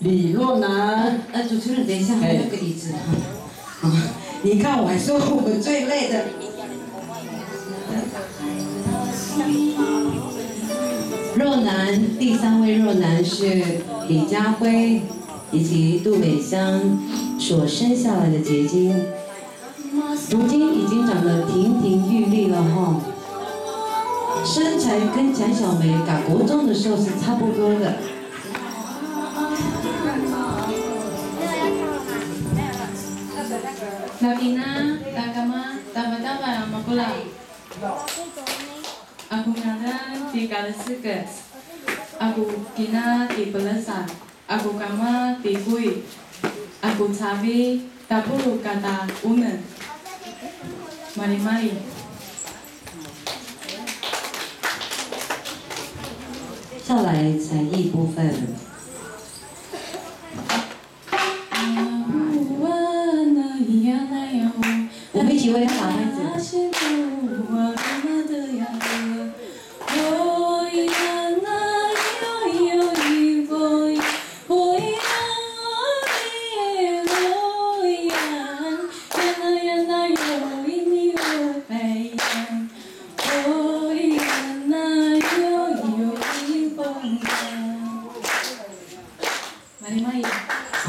李若男。主持人，等一下，还有个椅子。你看，我还说我最累的。若男，第3位若男是李家辉以及杜北湘所生下来的结晶，如今已经长得亭亭玉立了哈，身材跟蒋小梅打国中的时候是差不多的。Davina, Dagama, Dava Makula. Aku ngaran di Galasigas. Aku kina di Belasan. Aku kama di Bui. Aku cabai tapuru kata unen. Mari-mari. 下来才艺部分。我们一起为他打拍子。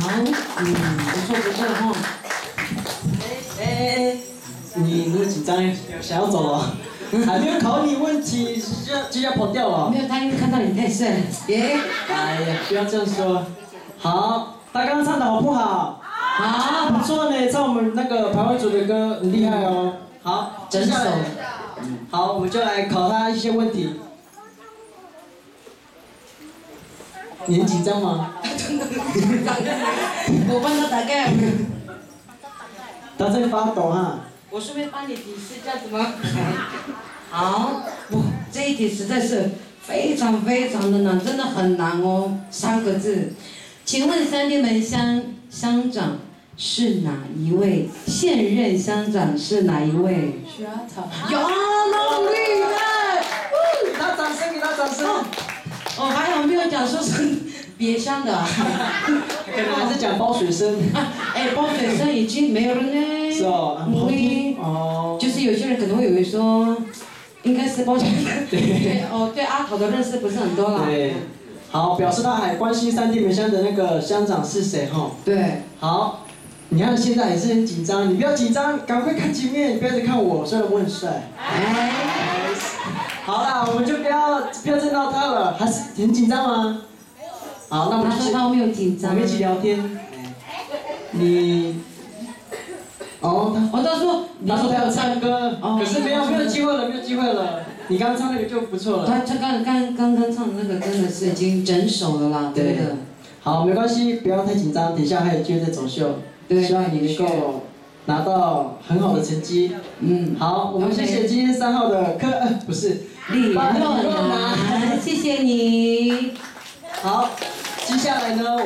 好，不错不错哈。你那么紧张，想要走了？还没有考你问题就要跑掉了？没有，他因为看到你太帅了。耶！哎呀，不要这样说。好，他刚刚唱的好不好？好，不错呢，唱我们那个排湾组的歌很厉害哦。好，整首。好，我们就来考他一些问题。你很紧张吗？我帮他打盖。他在发抖哈。我顺便帮你提示叫什么？好，哇，这一题实在是非常非常的难，真的很难哦，3个字。请问3地门乡长是哪一位？现任乡长是哪一位？需要讨。有，那么厉害！给他掌声，给他掌声。哦，还好没有讲说是别乡的。可能还是讲包水生。哎，包水生已经没有了呢。是哦，很好听哦。就是有些人可能会以为说，应该是包水生。对。哦，对阿桃的认识不是很多啦。对。好，表示他还关心3地门乡的那个乡长是谁哈。对。好，你看现在也是很紧张，你不要紧张，赶快看前面，不要再看我，虽然我很帅。哎。好啦，我们就不要再闹他了，还是很紧张吗？好，那我们他说他没有紧张。我们一起聊天。你。哦，他说他要唱歌，可是没有机会了，没有机会了。你刚刚唱那个就不错了。他刚刚唱的那个真的是已经整首了啦，对的。好，没关系，不要太紧张，等一下还有机会再走秀。对。希望你能够拿到很好的成绩。好，我们谢谢今天3号的不是李若男，谢谢你。好，接下来呢，我。